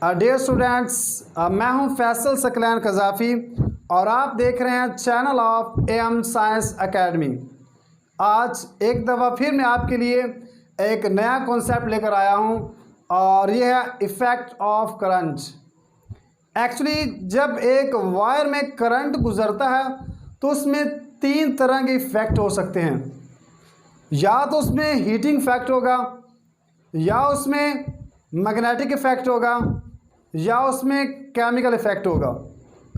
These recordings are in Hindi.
डियर स्टूडेंट्स, मैं हूं फैसल सकलैन कज़ाफ़ी और आप देख रहे हैं channel of M science academy. आज एक दफ़ा फिर मैं आपके लिए एक नया कॉन्सेप्ट लेकर आया हूं और यह है इफ़ेक्ट ऑफ करंट। एक्चुअली जब एक वायर में करंट गुज़रता है तो उसमें तीन तरह के इफ़ेक्ट हो सकते हैं। या तो उसमें हीटिंग इफ़ेक्ट होगा, या उसमें मैग्नेटिक इफ़ेक्ट होगा, या उसमें केमिकल इफ़ेक्ट होगा।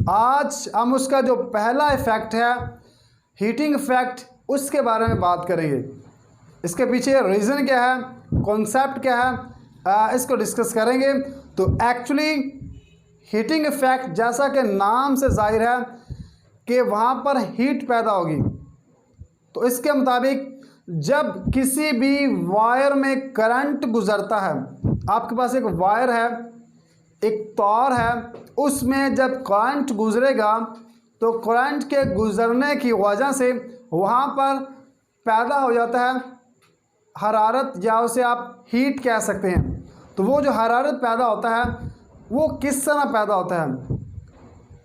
आज हम उसका जो पहला इफ़ेक्ट है हीटिंग इफ़ेक्ट, उसके बारे में बात करेंगे। इसके पीछे रीज़न क्या है, कॉन्सेप्ट क्या है, इसको डिस्कस करेंगे। तो एक्चुअली हीटिंग इफ़ेक्ट जैसा कि नाम से जाहिर है कि वहाँ पर हीट पैदा होगी। तो इसके मुताबिक जब किसी भी वायर में करंट गुज़रता है, आपके पास एक वायर है, एक तार है, उसमें जब करंट गुज़रेगा तो करंट के गुज़रने की वजह से वहाँ पर पैदा हो जाता है हरारत, या उसे आप हीट कह सकते हैं। तो वो जो हरारत पैदा होता है वो किस तरह पैदा होता है,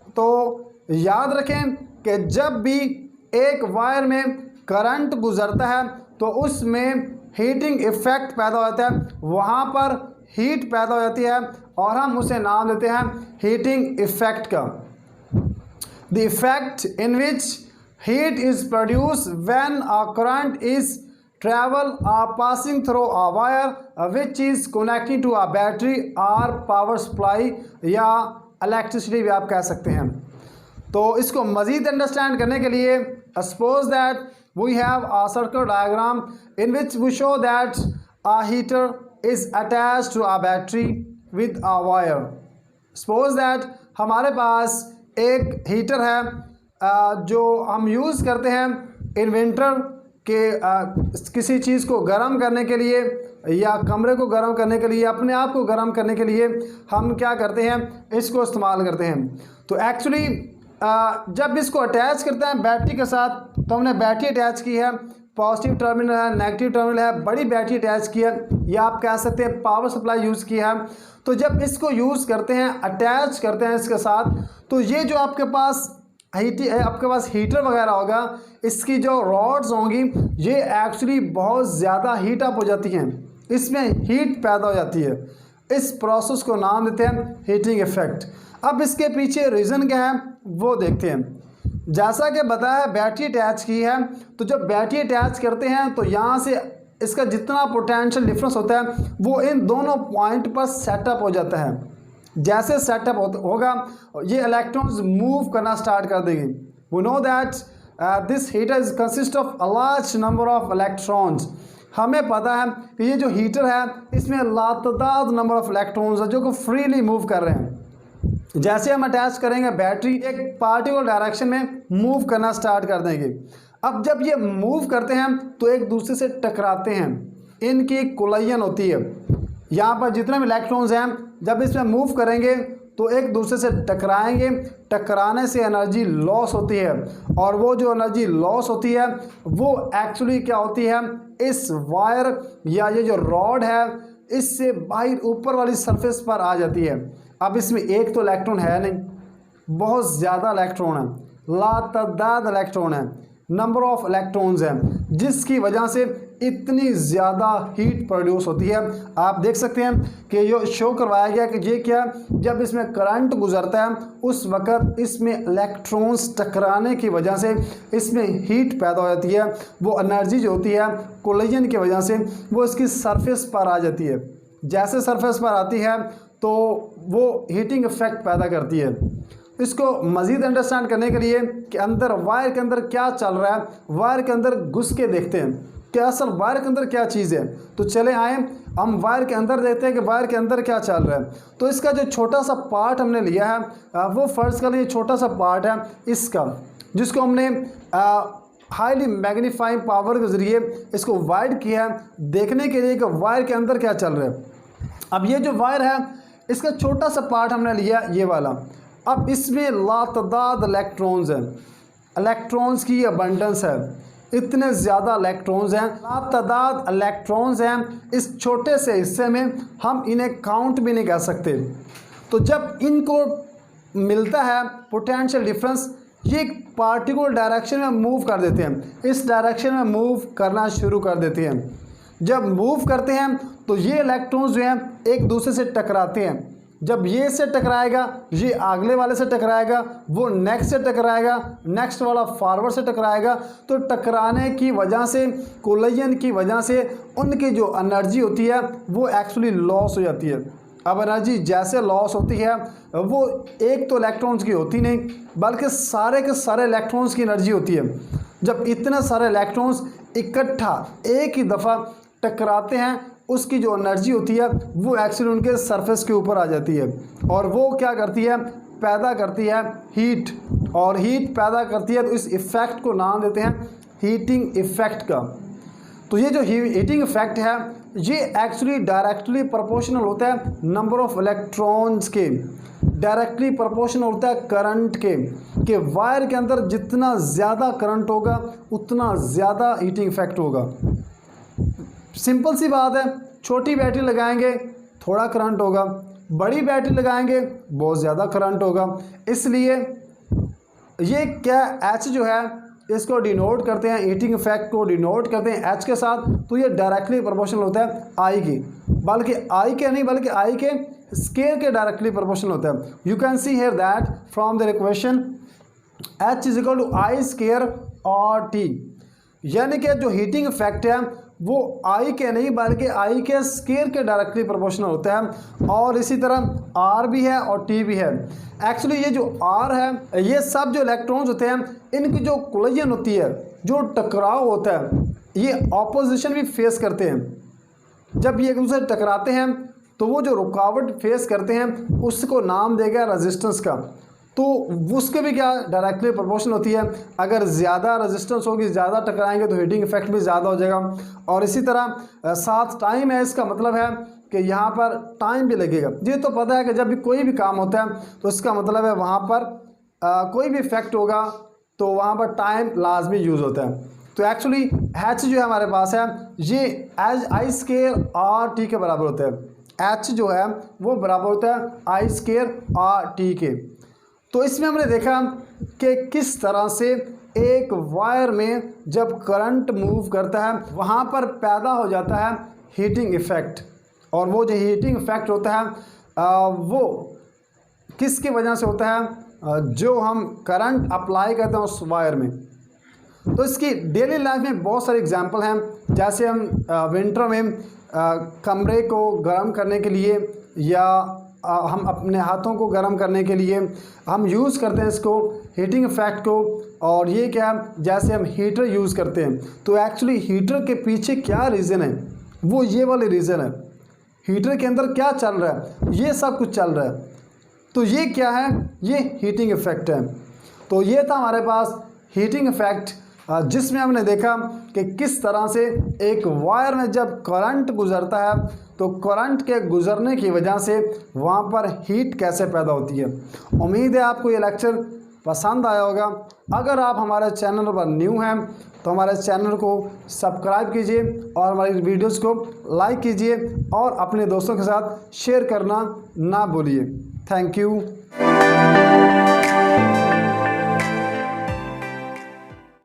तो याद रखें कि जब भी एक वायर में करंट गुज़रता है तो उसमें हीटिंग इफ़ेक्ट पैदा होता है, वहाँ पर हीट पैदा हो जाती है और हम उसे नाम देते हैं हीटिंग इफ़ेक्ट का। The effect in which heat is produce when a current is travel passing through a wire which is connected to a battery और पावर सप्लाई, या इलेक्ट्रिसिटी भी आप कह सकते हैं। तो इसको मज़ीद अंडरस्टैंड करने के लिए suppose that we have a circuit diagram in which we show that a heater is attached to a battery with a wire. Suppose that हमारे पास एक हीटर है जो हम यूज़ करते हैं इन विंटर के किसी चीज़ को गर्म करने के लिए, या कमरे को गर्म करने के लिए, अपने आप को गर्म करने के लिए हम क्या करते हैं, इसको इस्तेमाल करते हैं। तो एक्चुअली जब इसको अटैच करते हैं बैटरी के साथ, तो हमने बैटरी अटैच की है, पॉजिटिव टर्मिनल है, नेगेटिव टर्मिनल है, बड़ी बैटरी अटैच की है, या आप कह सकते हैं पावर सप्लाई यूज़ की है। तो जब इसको यूज़ करते हैं, अटैच करते हैं इसके साथ, तो ये जो आपके पास आपके पास हीटर वगैरह होगा, इसकी जो रॉड्स होंगी ये एक्चुअली बहुत ज़्यादा हीट अप हो जाती हैं, इसमें हीट पैदा हो जाती है। इस प्रोसेस को नाम देते हैं हीटिंग इफ़ेक्ट। अब इसके पीछे रीज़न क्या है वो देखते हैं। जैसा कि बताया बैटरी अटैच की है, तो जब बैटरी अटैच करते हैं तो यहाँ से इसका जितना पोटेंशियल डिफरेंस होता है वो इन दोनों पॉइंट पर सेटअप हो जाता है। जैसे सेटअप होगा ये इलेक्ट्रॉन्स मूव करना स्टार्ट कर देंगे। We know that this heater is consist of a large number of electrons. हमें पता है कि ये जो हीटर है इसमें लातादाद नंबर ऑफ इलेक्ट्रॉन्स है जो कि फ्रीली मूव कर रहे हैं। जैसे हम अटैच करेंगे बैटरी एक पार्टिकुलर डायरेक्शन में मूव करना स्टार्ट कर देंगे। अब जब ये मूव करते हैं तो एक दूसरे से टकराते हैं, इनकी कोलाइजन होती है। यहाँ पर जितने भी इलेक्ट्रॉन्स हैं जब इसमें मूव करेंगे तो एक दूसरे से टकराएंगे, टकराने से एनर्जी लॉस होती है, और वो जो एनर्जी लॉस होती है वो एक्चुअली क्या होती है, इस वायर या ये जो रॉड है इससे बाहर ऊपर वाली सरफेस पर आ जाती है। अब इसमें एक तो इलेक्ट्रॉन है नहीं, बहुत ज़्यादा इलेक्ट्रॉन है, लातादाद इलेक्ट्रॉन है, नंबर ऑफ इलेक्ट्रॉन्स हैं, जिसकी वजह से इतनी ज़्यादा हीट प्रोड्यूस होती है। आप देख सकते हैं कि ये शो करवाया गया कि ये क्या, जब इसमें करंट गुजरता है उस वक़्त इसमें इलेक्ट्रॉन्स टकराने की वजह से इसमें हीट पैदा हो जाती है। वो एनर्जी जो होती है कोलिजन की वजह से वो इसकी सरफेस पर आ जाती है। जैसे सरफेस पर आती है तो वो हीटिंग इफ़ेक्ट पैदा करती है। इसको मज़ीद अंडरस्टैंड करने के लिए कि अंदर वायर के अंदर क्या चल रहा है, वायर के अंदर घुस के देखते हैं कि असल वायर के अंदर क्या चीज़ है। तो चले आए हम वायर के अंदर देखते हैं कि वायर के अंदर क्या चल रहा है। तो इसका जो छोटा सा पार्ट हमने लिया है वो फ़र्ज़ कर लिए छोटा सा पार्ट है इसका, जिसको हमने हाईली मैग्नीफाइंग पावर के ज़रिए इसको वाइड किया है देखने के लिए कि वायर के अंदर क्या चल रहा है। अब ये जो वायर है इसका छोटा सा पार्ट हमने लिया ये वाला। अब इसमें लातादाद इलेक्ट्रॉन्स हैं, इलेक्ट्रॉन्स की अबंडेंस है, इतने ज़्यादा इलेक्ट्रॉन्स हैं, लातादाद इलेक्ट्रॉन्स हैं। इस छोटे से हिस्से में हम इन्हें काउंट भी नहीं कर सकते। तो जब इनको मिलता है पोटेंशियल डिफरेंस, ये एक पार्टिकुलर डायरेक्शन में मूव कर देते हैं, इस डायरेक्शन में मूव करना शुरू कर देते हैं। जब मूव करते हैं तो ये इलेक्ट्रॉन्स जो हैं एक दूसरे से टकराते हैं। जब ये से टकराएगा, ये अगले वाले से टकराएगा, वो नेक्स्ट से टकराएगा, नेक्स्ट वाला फॉरवर्ड से टकराएगा। तो टकराने की वजह से, कोलिजन की वजह से उनकी जो एनर्जी होती है वो एक्चुअली लॉस हो जाती है। अब एनर्जी जैसे लॉस होती है वो एक तो इलेक्ट्रॉन्स की होती नहीं, बल्कि सारे के सारे इलेक्ट्रॉन्स की एनर्जी होती है। जब इतने सारे इलेक्ट्रॉन्स इकट्ठा एक ही दफ़ा टकराते हैं, उसकी जो एनर्जी होती है वो एक्चुअली उनके सरफेस के ऊपर आ जाती है, और वो क्या करती है, पैदा करती है हीट, और हीट पैदा करती है। तो इस इफ़ेक्ट को नाम देते हैं हीटिंग इफ़ेक्ट का। तो ये जो हीटिंग इफ़ेक्ट है ये एक्चुअली डायरेक्टली प्रोपोर्शनल होता है नंबर ऑफ इलेक्ट्रॉन्स के, डायरेक्टली प्रोपोर्शनल होता है करंट के, कि वायर के अंदर जितना ज़्यादा करंट होगा उतना ज़्यादा हीटिंग इफ़ेक्ट होगा। सिंपल सी बात है, छोटी बैटरी लगाएंगे थोड़ा करंट होगा, बड़ी बैटरी लगाएंगे बहुत ज़्यादा करंट होगा। इसलिए ये क्या एच जो है इसको डिनोट करते हैं, हीटिंग इफेक्ट को डिनोट करते हैं एच के साथ। तो ये डायरेक्टली प्रोपोर्शनल होता है आई की, बल्कि आई के नहीं बल्कि आई के स्केयर के डायरेक्टली प्रोपोर्शनल होता है। You can see here that from the equation H is equal to I square R T, यानी कि जो हीटिंग इफेक्ट है वो आई के नहीं बल्कि आई के स्केयर के डायरेक्टली प्रोपोर्शनल होता है। और इसी तरह आर भी है और टी भी है। एक्चुअली ये जो आर है, ये सब जो इलेक्ट्रॉन्स होते हैं इनकी जो कोलिजन होती है, जो टकराव होता है, ये ऑपोजिशन भी फेस करते हैं। जब ये एक दूसरे से टकराते हैं तो वो जो रुकावट फेस करते हैं उसको नाम देगा रेजिस्टेंस का। तो उसके भी क्या डायरेक्टली प्रोपोर्शनल होती है। अगर ज़्यादा रेजिस्टेंस होगी, ज़्यादा टकराएंगे तो हीटिंग इफेक्ट भी ज़्यादा हो जाएगा। और इसी तरह साथ टाइम है, इसका मतलब है कि यहाँ पर टाइम भी लगेगा। ये तो पता है कि जब भी कोई भी काम होता है तो इसका मतलब है वहाँ पर कोई भी इफेक्ट होगा तो वहाँ पर टाइम लाजमी यूज़ होता है। तो एक्चुअली एच जो है हमारे पास है ये as I square R T के बराबर होता है। एच जो है वो बराबर होता है आई स्केयर आर टी के। तो इसमें हमने देखा कि किस तरह से एक वायर में जब करंट मूव करता है वहाँ पर पैदा हो जाता है हीटिंग इफ़ेक्ट। और वो जो हीटिंग इफ़ेक्ट होता है वो किसकी वजह से होता है, जो हम करंट अप्लाई करते हैं उस वायर में। तो इसकी डेली लाइफ में बहुत सारे एग्जांपल हैं। जैसे हम विंटर में कमरे को गर्म करने के लिए या हम अपने हाथों को गर्म करने के लिए हम यूज़ करते हैं इसको हीटिंग इफ़ेक्ट को। और ये क्या, जैसे हम हीटर यूज़ करते हैं तो एक्चुअली हीटर के पीछे क्या रीज़न है, वो ये वाले रीज़न है। हीटर के अंदर क्या चल रहा है, ये सब कुछ चल रहा है। तो ये क्या है, ये हीटिंग इफ़ेक्ट है। तो ये था हमारे पास हीटिंग इफ़ेक्ट, जिसमें हमने देखा कि किस तरह से एक वायर में जब करंट गुजरता है तो करंट के गुजरने की वजह से वहाँ पर हीट कैसे पैदा होती है। उम्मीद है आपको ये लेक्चर पसंद आया होगा। अगर आप हमारे चैनल पर न्यू हैं तो हमारे चैनल को सब्सक्राइब कीजिए और हमारी वीडियोस को लाइक कीजिए और अपने दोस्तों के साथ शेयर करना ना भूलिए। Thank you.